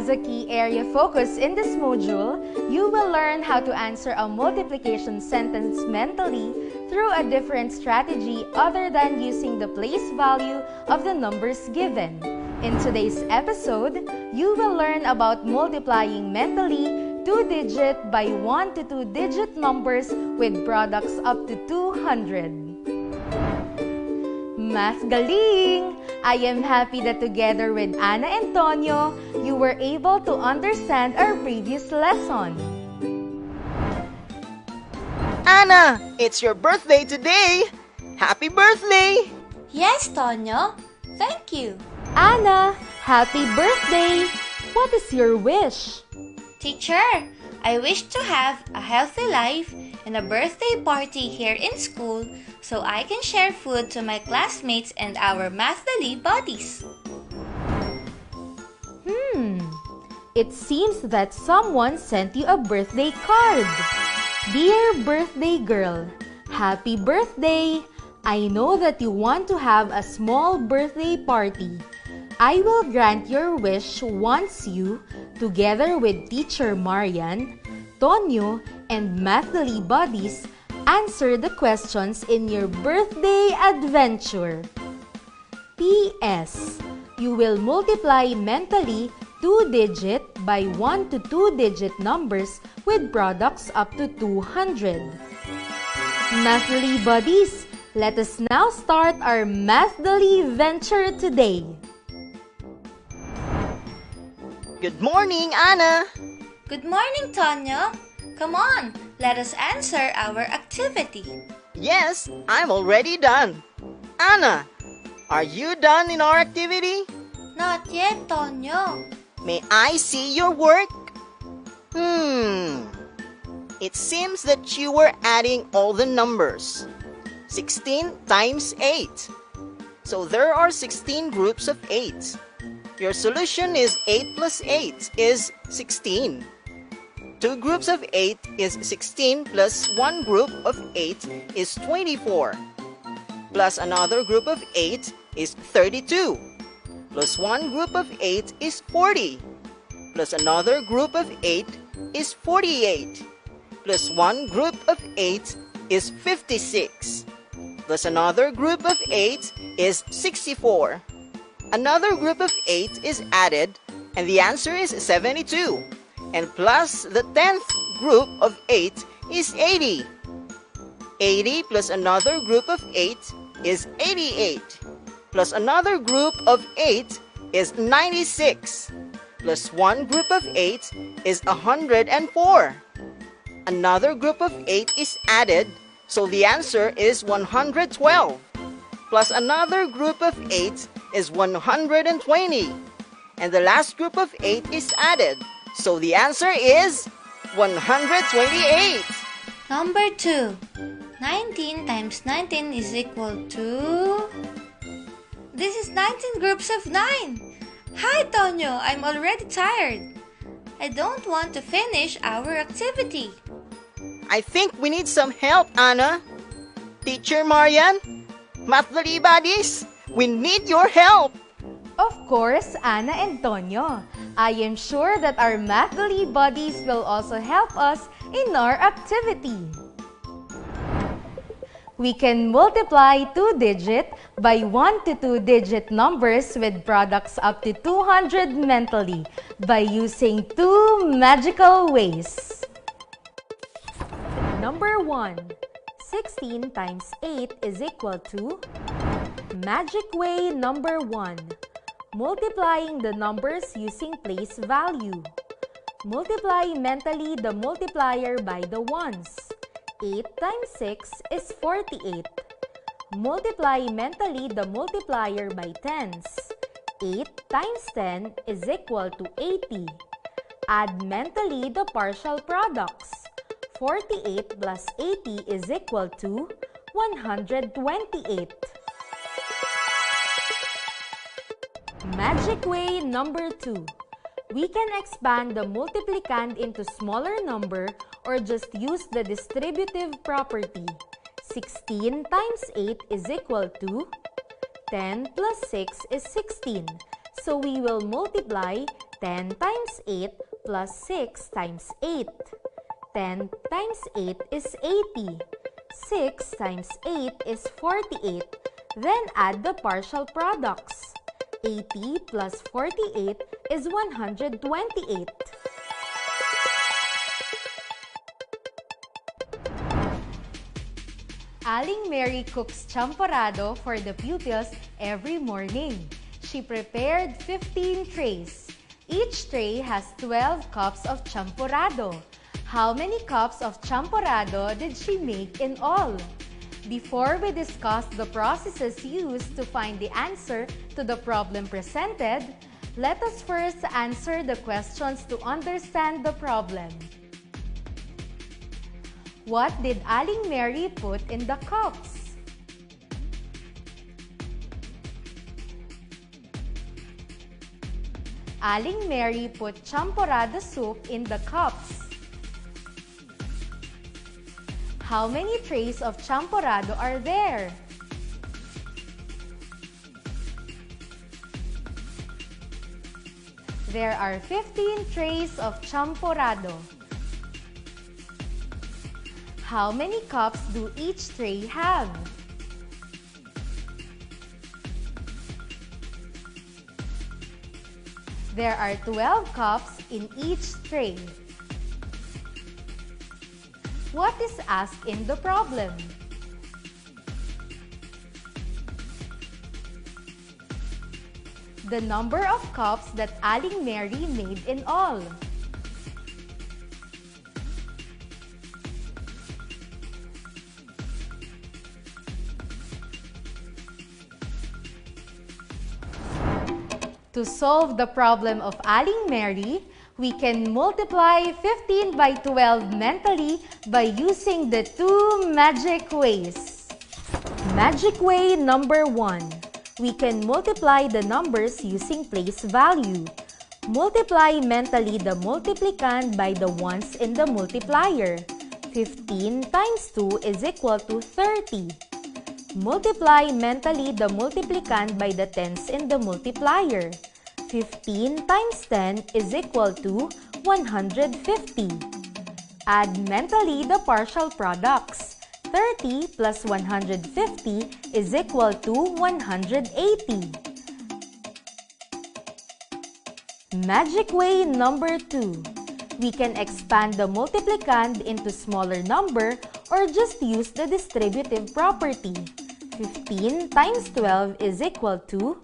As a key area focus in this module, you will learn how to answer a multiplication sentence mentally through a different strategy other than using the place value of the numbers given. In today's episode, you will learn about multiplying mentally 2-digit by 1 to 2-digit numbers with products up to 200. Math galing! I am happy that together with Ana and Tonyo, you were able to understand our previous lesson. Ana, it's your birthday today! Happy birthday! Yes, Tonyo. Thank you. Ana, happy birthday! What is your wish? Teacher, I wish to have a healthy life and a birthday party here in school so I can share food to my classmates and our Mathly buddies. It seems that someone sent you a birthday card. Dear birthday girl, happy birthday! I know that you want to have a small birthday party. I will grant your wish once you, together with Teacher Marian, Tonyo, and Mathly buddies, answer the questions in your birthday adventure. P.S. You will multiply mentally 2-digit by 1 to 2-digit numbers with products up to 200. Mathly buddies, let us now start our Mathly venture today. Good morning, Ana! Good morning, Tonyo. Come on, let us answer our activity. Yes, I'm already done. Ana, are you done in our activity? Not yet, Tonyo. May I see your work? It seems that you were adding all the numbers. 16 times 8. So there are 16 groups of 8. Your solution is 8 plus 8 is 16. 2 groups of 8 is 16 plus 1 group of 8 is 24. Plus another group of 8 is 32. Plus 1 group of 8 is 40. Plus another group of 8 is 48. Plus 1 group of 8 is 56. Plus another group of 8 is 64. Another group of 8 is added, and the answer is 72. And plus the 10th group of 8 is 80. 80 plus another group of 8 is 88. Plus another group of 8 is 96. Plus 1 group of 8 is 104. Another group of 8 is added, so the answer is 112. Plus another group of 8 is 120. And the last group of 8 is added, so the answer is 128. Number 2. 19 times 19 is equal to... This is 19 groups of 9. Hi, Tonyo. I'm already tired. I don't want to finish our activity. I think we need some help, Ana. Teacher Marian, Mathly buddies, we need your help. Of course, Ana and Tonyo. I am sure that our Mathly buddies will also help us in our activity. We can multiply 2-digit by 1 to 2-digit numbers with products up to 200 mentally by using 2 magical ways. Number 1. 16 times 8 is equal to... Magic way number 1. Multiplying the numbers using place value. Multiply mentally the multiplier by the ones. 8 times 6 is 48. Multiply mentally the multiplier by tens. 8 times 10 is equal to 80. Add mentally the partial products. 48 plus 80 is equal to 128. Magic way number 2. We can expand the multiplicand into smaller number or just use the distributive property. 16 times 8 is equal to 10 plus 6 is 16. So we will multiply 10 times 8 plus 6 times 8. 10 times 8 is 80. 6 times 8 is 48. Then add the partial products. 80 plus 48 is 128. Aling Mary cooks champorado for the pupils every morning. She prepared 15 trays. Each tray has 12 cups of champorado. How many cups of champorado did she make in all? Before we discuss the processes used to find the answer to the problem presented, let us first answer the questions to understand the problem. What did Aling Mary put in the cups? Aling Mary put champorado soup in the cups. How many trays of champorado are there? There are 15 trays of champorado. How many cups do each tray have? There are 12 cups in each tray. What is asked in the problem? The number of cups that Aling Mary made in all. To solve the problem of Aling Mary, we can multiply 15 by 12 mentally by using the two magic ways. Magic way number 1. We can multiply the numbers using place value. Multiply mentally the multiplicand by the ones in the multiplier. 15 times 2 is equal to 30. Multiply mentally the multiplicand by the tens in the multiplier. 15 times 10 is equal to 150. Add mentally the partial products. 30 plus 150 is equal to 180. Magic way number 2. We can expand the multiplicand into smaller number or just use the distributive property. 15 times 12 is equal to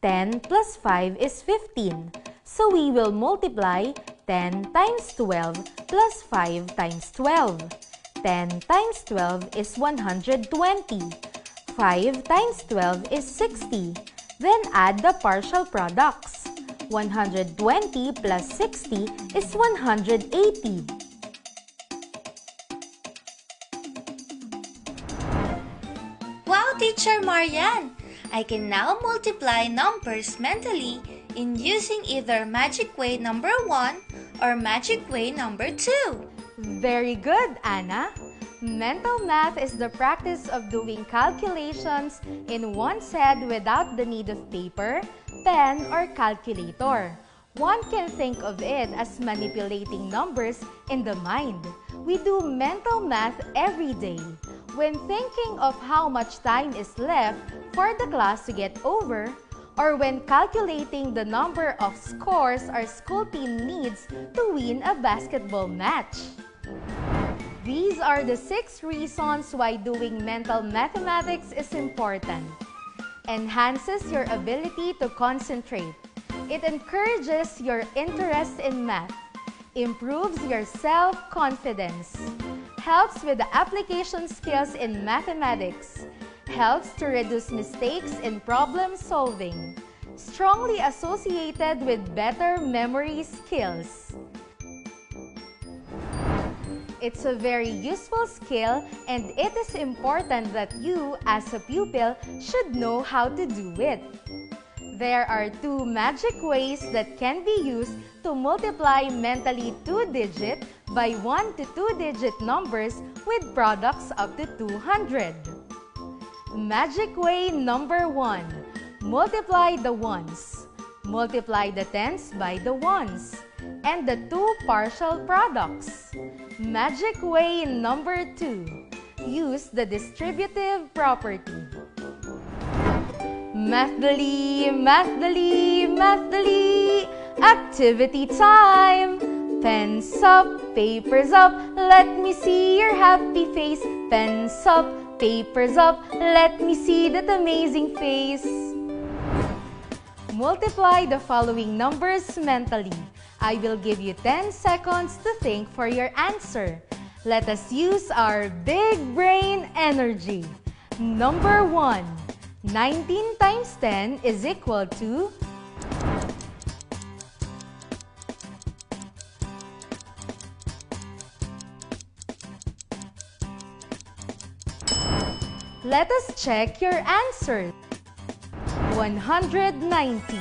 10 plus 5 is 15. So we will multiply 10 times 12 plus 5 times 12. 10 times 12 is 120. 5 times 12 is 60. Then add the partial products. 120 plus 60 is 180. Wow, Teacher Marian! I can now multiply numbers mentally in using either magic way number 1 or magic way number 2. Very good, Anna. Mental math is the practice of doing calculations in one's head without the need of paper, pen, or calculator. One can think of it as manipulating numbers in the mind. We do mental math every day. When thinking of how much time is left for the class to get over, or when calculating the number of scores our school team needs to win a basketball match. These are the 6 reasons why doing mental mathematics is important. Enhances your ability to concentrate. It encourages your interest in math. Improves your self-confidence. Helps with the application skills in mathematics. Helps to reduce mistakes in problem solving. Strongly associated with better memory skills. It's a very useful skill and it is important that you, as a pupil, should know how to do it. There are 2 magic ways that can be used to multiply mentally 2-digit by 1 to 2-digit numbers with products up to 200. Magic way number 1. Multiply the ones. Multiply the tens by the ones and the two partial products. Magic way number 2. Use the distributive property. Mathly, mathly, mathly, activity time! Pens up, papers up, let me see your happy face. Pens up, papers up, let me see that amazing face. Multiply the following numbers mentally. I will give you 10 seconds to think for your answer. Let us use our big brain energy. Number 1. 19 times 10 is equal to... Let us check your answer. 190.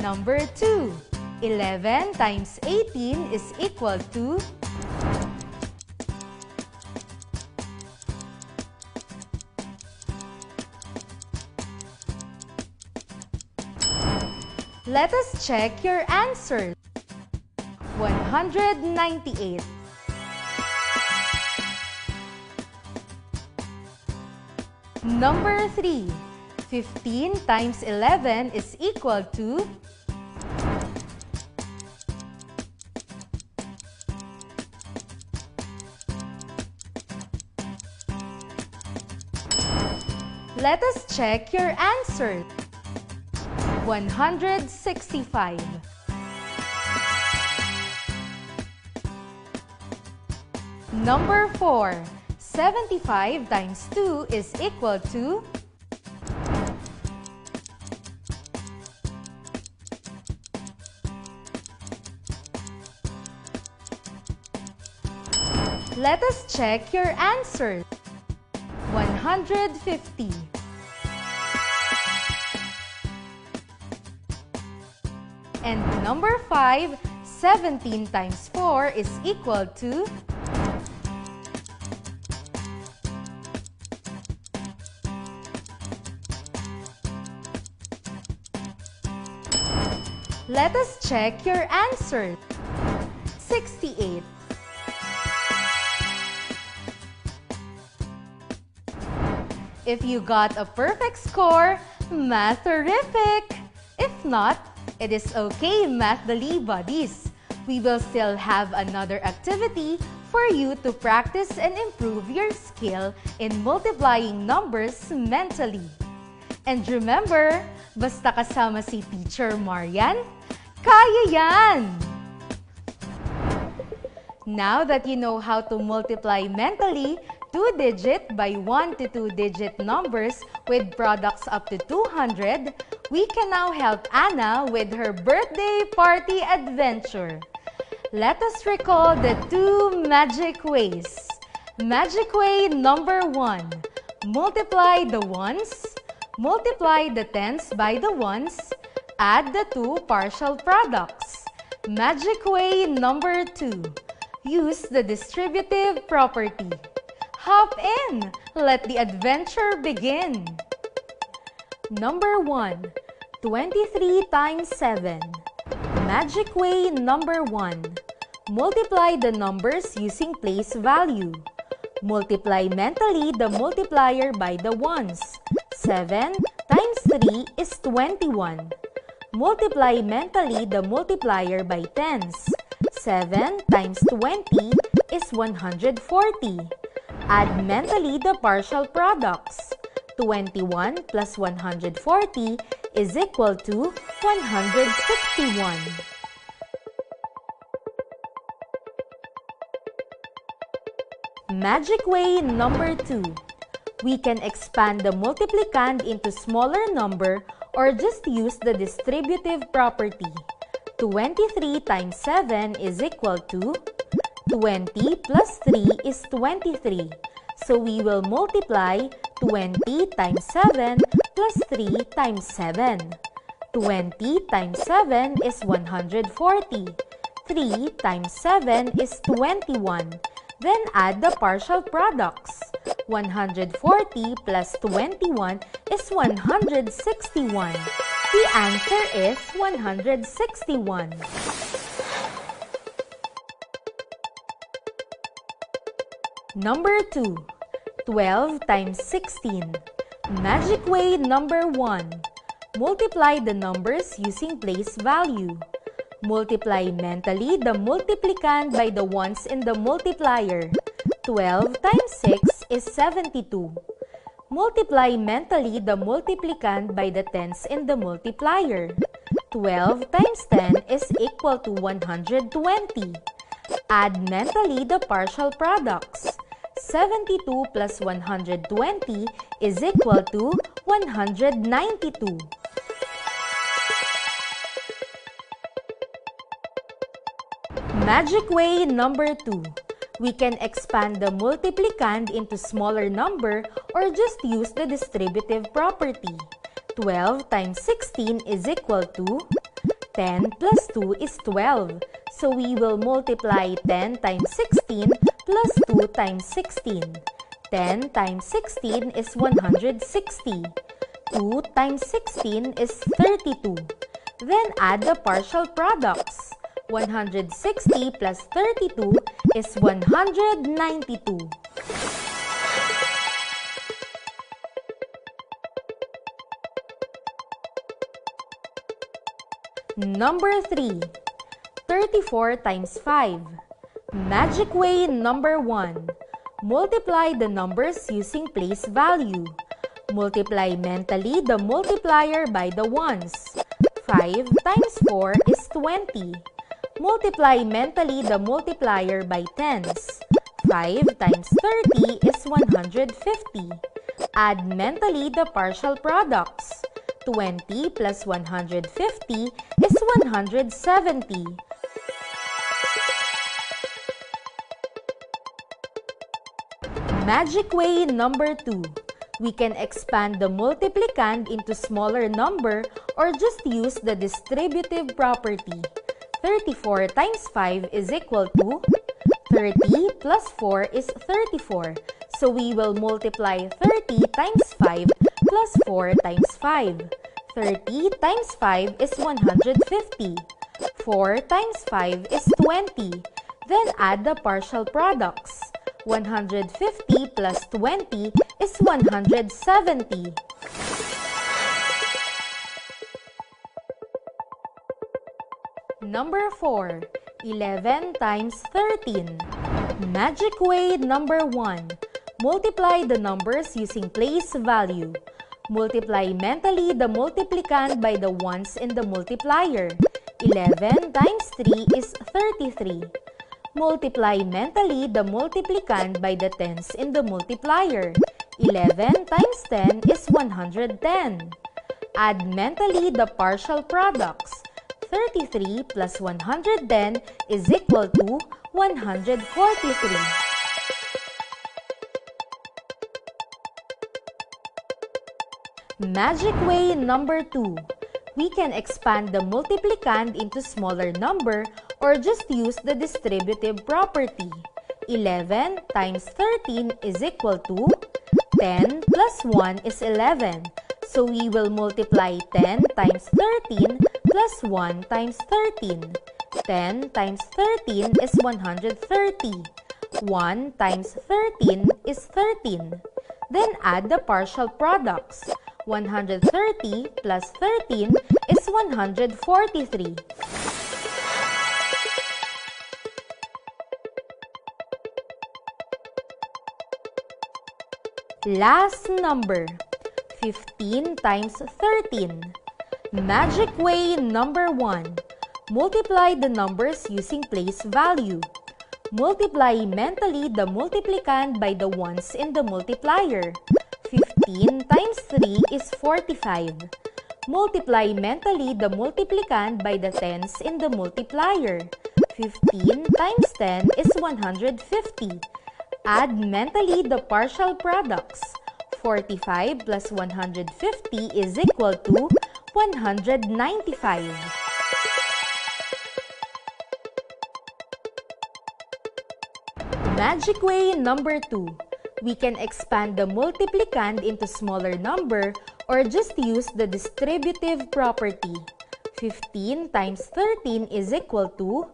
Number 2. 11 times 18 is equal to... Let us check your answer. 198. Number 3. 15 times 11 is equal to... Let us check your answer. 165. Number 4. 75 times 2 is equal to... Let us check your answer. 150. And number 5, 17 times 4 is equal to... Let us check your answer. 68. If you got a perfect score, math-terrific! If not, it is okay, Mathly buddies. We will still have another activity for you to practice and improve your skill in multiplying numbers mentally. And remember, basta kasama si Teacher Marian, kaya yan! Now that you know how to multiply mentally 2-digit by 1 to 2-digit numbers with products up to 200, we can now help Anna with her birthday party adventure. Let us recall the 2 magic ways. Magic way number 1. Multiply the ones. Multiply the tens by the ones. Add the 2 partial products. Magic way number 2. Use the distributive property. Hop in! Let the adventure begin! Number 1. 23 times 7. Magic way number 1. Multiply the numbers using place value. Multiply mentally the multiplier by the ones. 7 times 3 is 21. Multiply mentally the multiplier by tens. 7 times 20 is 140. Add mentally the partial products. 21 plus 140 is equal to 161. Magic way number 2. We can expand the multiplicand into smaller number or just use the distributive property. 23 times 7 is equal to 20 plus 3 is 23. So we will multiply 20 times 7 plus 3 times 7. 20 times 7 is 140. 3 times 7 is 21. Then add the partial products. 140 plus 21 is 161. The answer is 161. Number 2. 12 times 16. Magic way number 1. Multiply the numbers using place value. Multiply mentally the multiplicand by the ones in the multiplier. 12 times 6 is 72. Multiply mentally the multiplicand by the tens in the multiplier. 12 times 10 is equal to 120. Add mentally the partial products. 72 plus 120 is equal to 192. Magic way number 2. We can expand the multiplicand into smaller number or just use the distributive property. 12 times 16 is equal to 10 plus 2 is 12. So we will multiply 10 times 16 plus 2 times 16. 10 times 16 is 160. 2 times 16 is 32. Then add the partial products. 160 plus 32 is 192. Number 3. 34 times 5. Magic way number 1. Multiply the numbers using place value. Multiply mentally the multiplier by the ones. 5 times 4 is 20. Multiply mentally the multiplier by tens. 5 times 30 is 150. Add mentally the partial products. 20 plus 150 is 170. Magic way number 2. We can expand the multiplicand into smaller number or just use the distributive property. 34 times 5 is equal to 30 plus 4 is 34. So we will multiply 30 times 5 plus 4 times 5. 30 times 5 is 150. 4 times 5 is 20. Then add the partial products. 150 plus 20 is 170. Number 4. 11 times 13. Magic way number 1. Multiply the numbers using place value. Multiply mentally the multiplicand by the ones in the multiplier. 11 times 3 is 33. Multiply mentally the multiplicand by the tens in the multiplier. 11 times 10 is 110. Add mentally the partial products. 33 plus 110 is equal to 143. Magic way number 2. We can expand the multiplicand into smaller number or just use the distributive property. 11 times 13 is equal to 10 plus 1 is 11. So we will multiply 10 times 13 plus 1 times 13. 10 times 13 is 130. 1 times 13 is 13. Then add the partial products. 130 plus 13 is 143. Last number. 15 times 13. Magic way number 1. Multiply the numbers using place value. Multiply mentally the multiplicand by the ones in the multiplier. 15 times 3 is 45. Multiply mentally the multiplicand by the tens in the multiplier. 15 times 10 is 150. Add mentally the partial products. 45 plus 150 is equal to 195. Magic way number 2. We can expand the multiplicand into smaller number or just use the distributive property. 15 times 13 is equal to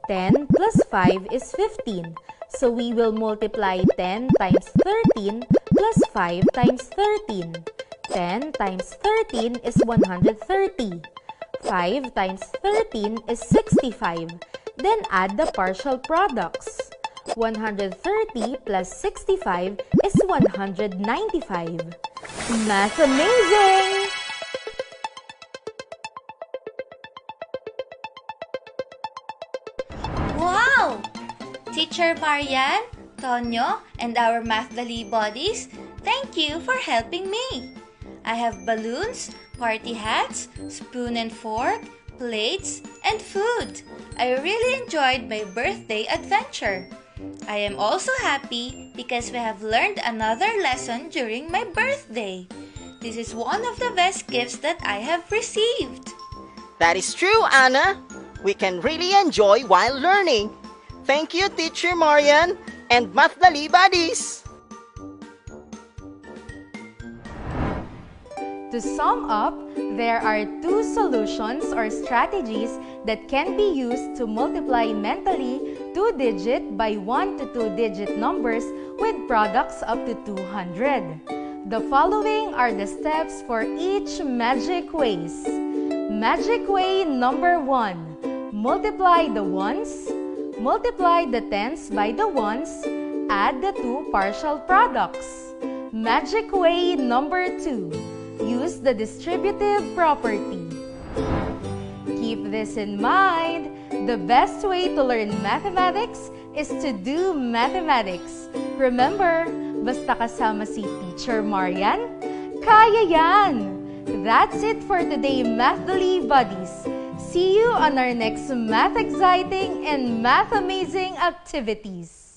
10 plus 5 is 15. So we will multiply 10 times 13 plus 5 times 13. 10 times 13 is 130. 5 times 13 is 65. Then add the partial products. 130 plus 65 is 195. Math amazing! Wow! Teacher Marian, Tonyo, and our Math Dali buddies, thank you for helping me. I have balloons, party hats, spoon and fork, plates, and food. I really enjoyed my birthday adventure. I am also happy because we have learned another lesson during my birthday. This is one of the best gifts that I have received. That is true, Anna. We can really enjoy while learning. Thank you, Teacher Marian and Math Dali buddies. To sum up, there are two solutions or strategies that can be used to multiply mentally 2-digit by 1 to 2-digit numbers with products up to 200. The following are the steps for each magic ways. Magic way number 1. Multiply the ones. Multiply the tens by the ones. Add the two partial products. Magic way number 2. Use the distributive property. Keep this in mind. The best way to learn mathematics is to do mathematics. Remember, basta kasama si Teacher Marian, kaya yan! That's it for today, Math Dali buddies. See you on our next math exciting and math amazing activities.